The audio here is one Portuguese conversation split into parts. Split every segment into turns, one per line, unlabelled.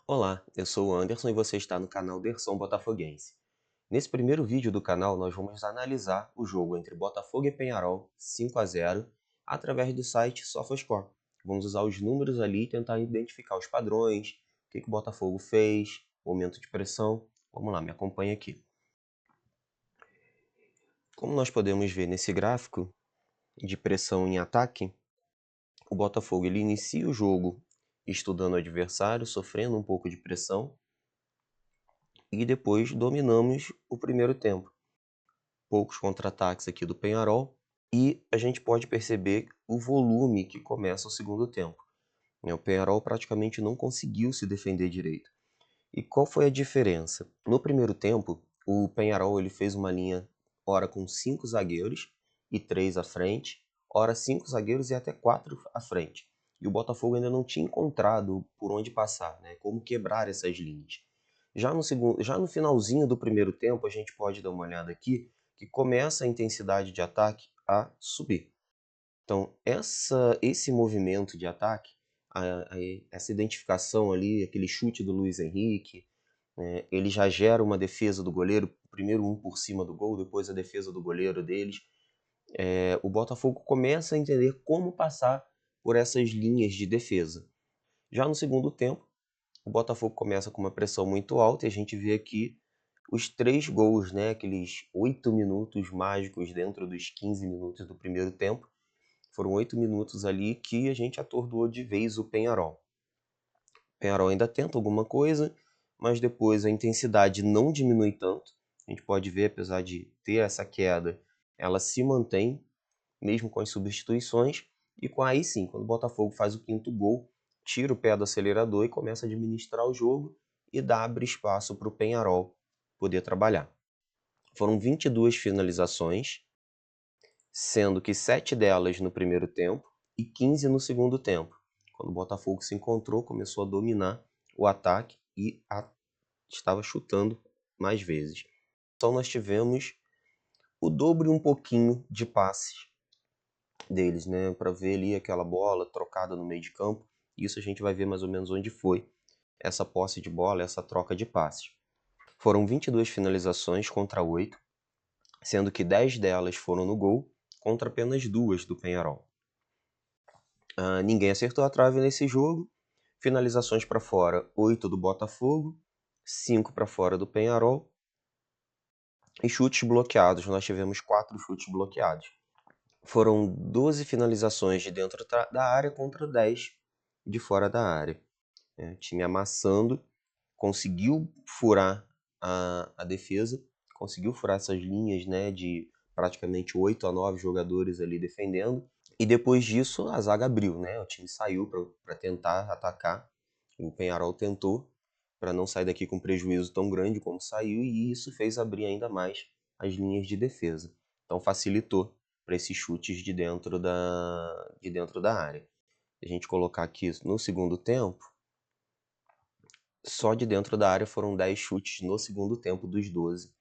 Olá, eu sou o Anderson e você está no canal Versão Botafoguense. Nesse primeiro vídeo do canal, nós vamos analisar o jogo entre Botafogo e Penharol 5-0 através do site SofaScore. Vamos usar os números ali e tentar identificar os padrões, o que o Botafogo fez, momento de pressão. Vamos lá, me acompanha aqui. Como nós podemos ver nesse gráfico de pressão em ataque, o Botafogo ele inicia o jogo estudando o adversário, sofrendo um pouco de pressão, e depois dominamos o primeiro tempo. Poucos contra-ataques aqui do Penharol, e a gente pode perceber o volume que começa o segundo tempo. O Penharol praticamente não conseguiu se defender direito. E qual foi a diferença? No primeiro tempo, o Penharol ele fez uma linha, ora com 5 zagueiros e 3 à frente, ora 5 zagueiros e até 4 à frente. E o Botafogo ainda não tinha encontrado por onde passar, né? Como quebrar essas linhas. Já no finalzinho do primeiro tempo, a gente pode dar uma olhada aqui, que começa a intensidade de ataque a subir. Então, esse movimento de ataque, essa identificação ali, aquele chute do Luiz Henrique, ele já gera uma defesa do goleiro, primeiro um por cima do gol, depois a defesa do goleiro deles. O Botafogo começa a entender como passar por essas linhas de defesa. Já no segundo tempo, o Botafogo começa com uma pressão muito alta e a gente vê aqui os 3 gols, né, aqueles 8 minutos mágicos dentro dos 15 minutos do primeiro tempo. Foram 8 minutos ali que a gente atordoou de vez o Penharol. O Penharol ainda tenta alguma coisa, mas depois a intensidade não diminui tanto. A gente pode ver, apesar de ter essa queda, ela se mantém, mesmo com as substituições. E aí sim, quando o Botafogo faz o 5º gol, tira o pé do acelerador e começa a administrar o jogo e abre espaço para o Penharol poder trabalhar. Foram 22 finalizações, sendo que 7 delas no primeiro tempo e 15 no segundo tempo. Quando o Botafogo se encontrou, começou a dominar o ataque e estava chutando mais vezes. Então nós tivemos o dobro e um pouquinho de passes deles, né, para ver ali aquela bola trocada no meio de campo. Isso a gente vai ver mais ou menos onde foi essa posse de bola, essa troca de passes. Foram 22 finalizações contra 8, sendo que 10 delas foram no gol, contra apenas 2 do Penharol. Ninguém acertou a trave nesse jogo. Finalizações para fora, 8 do Botafogo, 5 para fora do Penharol. E chutes bloqueados, nós tivemos 4 chutes bloqueados. Foram 12 finalizações de dentro da área contra 10 de fora da área. O time amassando, conseguiu furar a defesa, conseguiu furar essas linhas, né, de praticamente 8 a 9 jogadores ali defendendo. E depois disso a zaga abriu, né? O time saiu para tentar atacar. O Penharol tentou para não sair daqui com prejuízo tão grande como saiu, e isso fez abrir ainda mais as linhas de defesa. Então facilitou para esses chutes de dentro da área. Se a gente colocar aqui no segundo tempo, só de dentro da área foram 10 chutes no segundo tempo dos 12,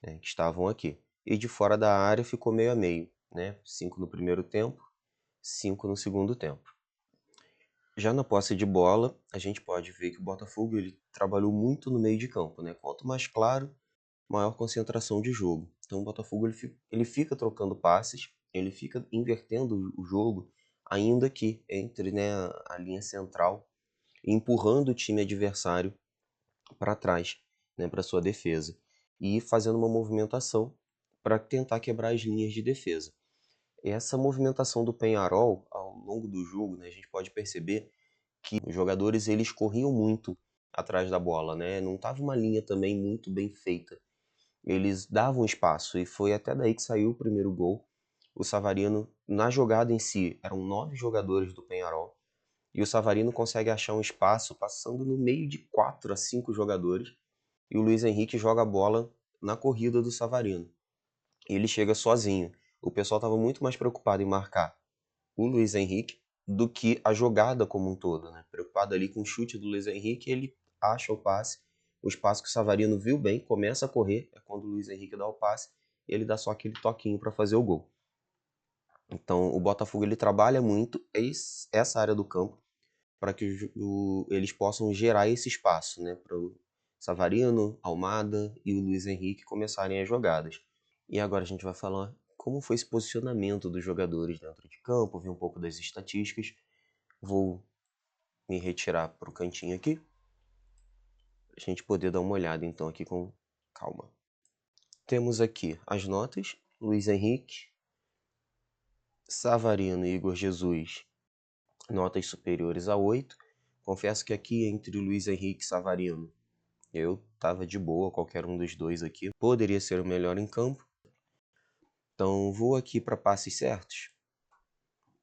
né, que estavam aqui. E de fora da área ficou meio a meio, né? 5 no primeiro tempo, 5 no segundo tempo. Já na posse de bola, a gente pode ver que o Botafogo ele trabalhou muito no meio de campo, né? Quanto mais claro, maior concentração de jogo. Então o Botafogo ele fica trocando passes, ele fica invertendo o jogo, ainda que entre, né, a linha central, empurrando o time adversário para trás, né, para sua defesa, e fazendo uma movimentação para tentar quebrar as linhas de defesa. Essa movimentação do Penharol ao longo do jogo, né, a gente pode perceber que os jogadores eles corriam muito atrás da bola, né? Não estava uma linha também muito bem feita. Eles davam espaço e foi até daí que saiu o primeiro gol. O Savarino, na jogada em si, eram 9 jogadores do Penharol e o Savarino consegue achar um espaço passando no meio de 4 a 5 jogadores e o Luiz Henrique joga a bola na corrida do Savarino. Ele chega sozinho. O pessoal estava muito mais preocupado em marcar o Luiz Henrique do que a jogada como um todo, né? Preocupado ali com o chute do Luiz Henrique, ele acha o espaço que o Savarino viu bem, começa a correr, é quando o Luiz Henrique dá o passe, e ele dá só aquele toquinho para fazer o gol. Então o Botafogo ele trabalha muito essa área do campo para que eles possam gerar esse espaço, né, para o Savarino, Almada e o Luiz Henrique começarem as jogadas. E agora a gente vai falar como foi esse posicionamento dos jogadores dentro de campo, ver um pouco das estatísticas. Vou me retirar para o cantinho aqui, para a gente poder dar uma olhada então aqui com calma. Temos aqui as notas: Luiz Henrique, Savarino e Igor Jesus, notas superiores a 8. Confesso que aqui entre Luiz Henrique e Savarino, eu estava de boa, qualquer um dos dois aqui poderia ser o melhor em campo. Então vou aqui para passes certos,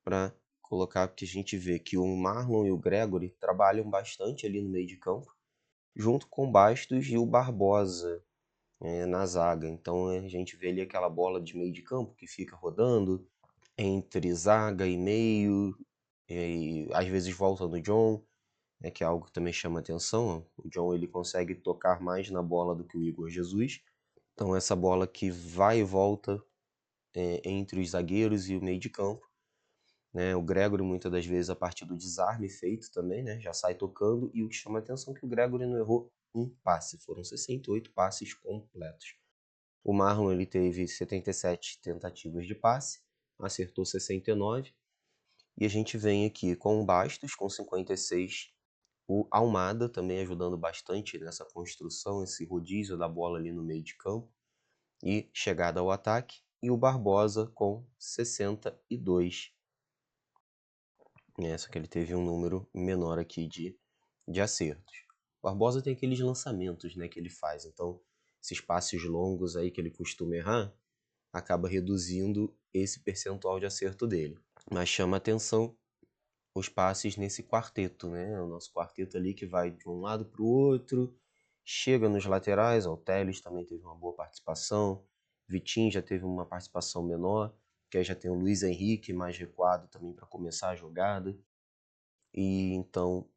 para colocar, porque a gente vê que o Marlon e o Gregory trabalham bastante ali no meio de campo, junto com o Bastos e o Barbosa na zaga. Então a gente vê ali aquela bola de meio de campo que fica rodando entre zaga e meio, e às vezes volta no John, que é algo que também chama atenção. O John ele consegue tocar mais na bola do que o Igor Jesus. Então essa bola que vai e volta entre os zagueiros e o meio de campo. O Gregory muitas das vezes a partir do desarme feito também, já sai tocando, e o que chama a atenção é que o Gregory não errou um passe, foram 68 passes completos. O Marlon ele teve 77 tentativas de passe, acertou 69, e a gente vem aqui com o Bastos com 56, o Almada também ajudando bastante nessa construção, esse rodízio da bola ali no meio de campo e chegada ao ataque, e o Barbosa com 62. Só que ele teve um número menor aqui de acertos. O Barbosa tem aqueles lançamentos, que ele faz, então esses passes longos aí que ele costuma errar, acaba reduzindo esse percentual de acerto dele. Mas chama atenção os passes nesse quarteto, o nosso quarteto ali que vai de um lado para o outro, chega nos laterais. O Telles também teve uma boa participação, Vitinho já teve uma participação menor, que aí já tem o Luiz Henrique mais recuado também para começar a jogada. E então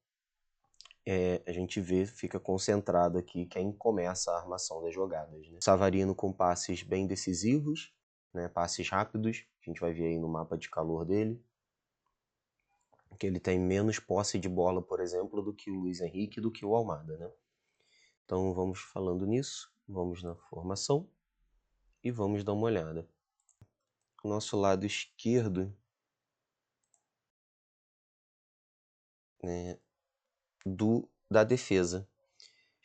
a gente vê, fica concentrado aqui quem começa a armação das jogadas. Savarino com passes bem decisivos, passes rápidos, a gente vai ver aí no mapa de calor dele, que ele tem menos posse de bola, por exemplo, do que o Luiz Henrique, do que o Almada. Então vamos falando nisso, vamos na formação e vamos dar uma olhada. O nosso lado esquerdo da defesa.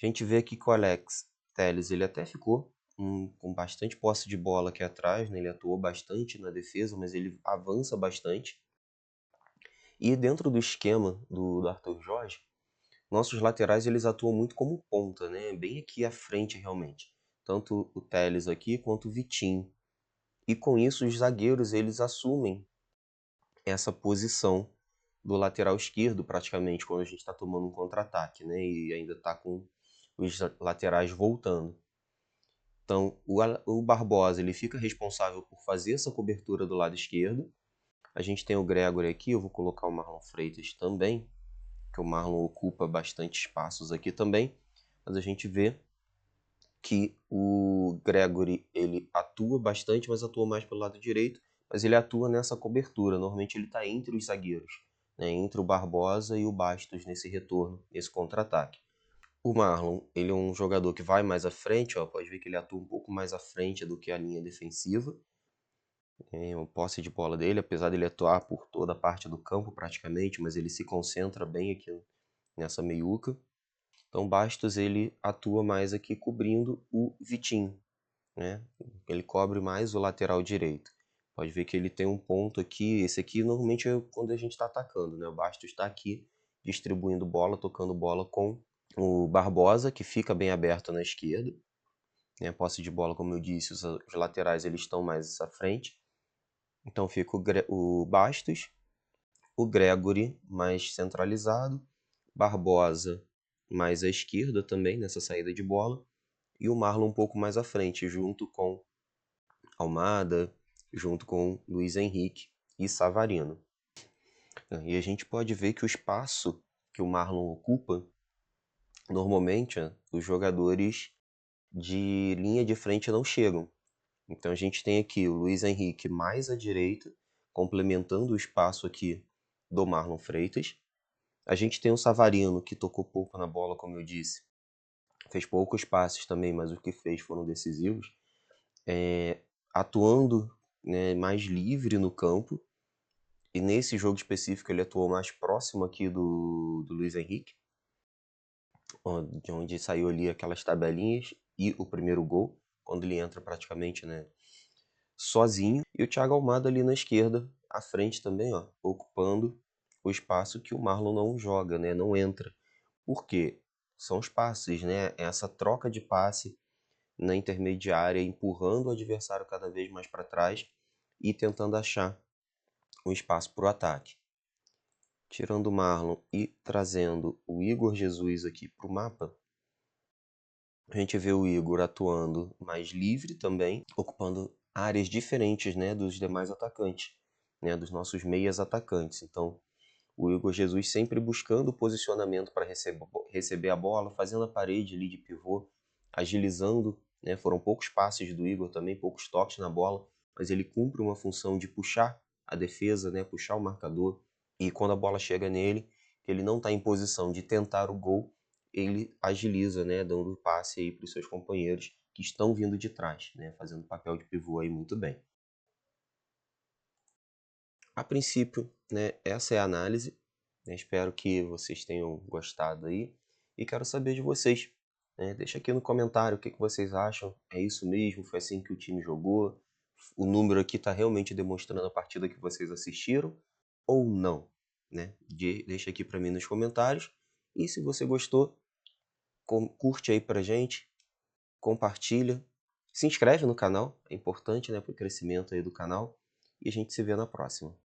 A gente vê aqui que o Alex Telles ele até ficou com bastante posse de bola aqui atrás, ele atuou bastante na defesa, mas ele avança bastante. E dentro do esquema do Arthur Jorge, nossos laterais eles atuam muito como ponta, bem aqui à frente realmente. Tanto o Telles aqui quanto o Vitinho. E com isso os zagueiros eles assumem essa posição do lateral esquerdo praticamente quando a gente está tomando um contra-ataque, e ainda está com os laterais voltando. Então o Barbosa ele fica responsável por fazer essa cobertura do lado esquerdo. A gente tem o Gregory aqui, eu vou colocar o Marlon Freitas também, que o Marlon ocupa bastante espaços aqui também, mas a gente vê que o Gregory ele atua bastante, mas atua mais pelo lado direito, mas ele atua nessa cobertura, normalmente ele está entre os zagueiros, entre o Barbosa e o Bastos nesse retorno, nesse contra-ataque. O Marlon, ele é um jogador que vai mais à frente, pode ver que ele atua um pouco mais à frente do que a linha defensiva. O posse de bola dele, apesar dele atuar por toda a parte do campo praticamente, mas ele se concentra bem aqui nessa meiuca. Então Bastos ele atua mais aqui cobrindo o Vitinho, Ele cobre mais o lateral direito. Pode ver que ele tem um ponto aqui, esse aqui normalmente é quando a gente está atacando, O Bastos está aqui distribuindo bola, tocando bola com o Barbosa, que fica bem aberto na esquerda. A posse de bola, como eu disse, os laterais eles estão mais à frente. Então fica o Bastos, o Gregory mais centralizado, Barbosa mais à esquerda também nessa saída de bola, e o Marlon um pouco mais à frente, junto com Almada, junto com Luiz Henrique e Savarino. E a gente pode ver que o espaço que o Marlon ocupa, normalmente os jogadores de linha de frente não chegam. Então a gente tem aqui o Luiz Henrique mais à direita, complementando o espaço aqui do Marlon Freitas. A gente tem o Savarino, que tocou pouco na bola, como eu disse. Fez poucos passes também, mas os que fez foram decisivos. Atuando, né, mais livre no campo. E nesse jogo específico ele atuou mais próximo aqui do Luiz Henrique, de onde saiu ali aquelas tabelinhas e o primeiro gol, quando ele entra praticamente, né, sozinho. E o Thiago Almada ali na esquerda, à frente também, ó, ocupando o espaço que o Marlon não joga, né, não entra. Por quê? São os passes, né? Essa troca de passe na intermediária, empurrando o adversário cada vez mais para trás e tentando achar um espaço para o ataque. Tirando o Marlon e trazendo o Igor Jesus aqui para o mapa, a gente vê o Igor atuando mais livre também, ocupando áreas diferentes, né, dos demais atacantes, né, dos nossos meias atacantes. Então, o Igor Jesus sempre buscando posicionamento para receber a bola, fazendo a parede ali de pivô, agilizando, né? Foram poucos passes do Igor também, poucos toques na bola, mas ele cumpre uma função de puxar a defesa, né? Puxar o marcador. E quando a bola chega nele, ele não está em posição de tentar o gol, ele agiliza, né? Dando passe aí para os seus companheiros que estão vindo de trás, né? Fazendo papel de pivô aí muito bem. A princípio, né, essa é a análise. Espero que vocês tenham gostado aí. E quero saber de vocês. Deixa aqui no comentário o que vocês acham. É isso mesmo? Foi assim que o time jogou? O número aqui está realmente demonstrando a partida que vocês assistiram? Ou não? Deixa aqui para mim nos comentários. E se você gostou, curte aí pra gente. Compartilha. Se inscreve no canal. É importante, né, para o crescimento aí do canal. E a gente se vê na próxima.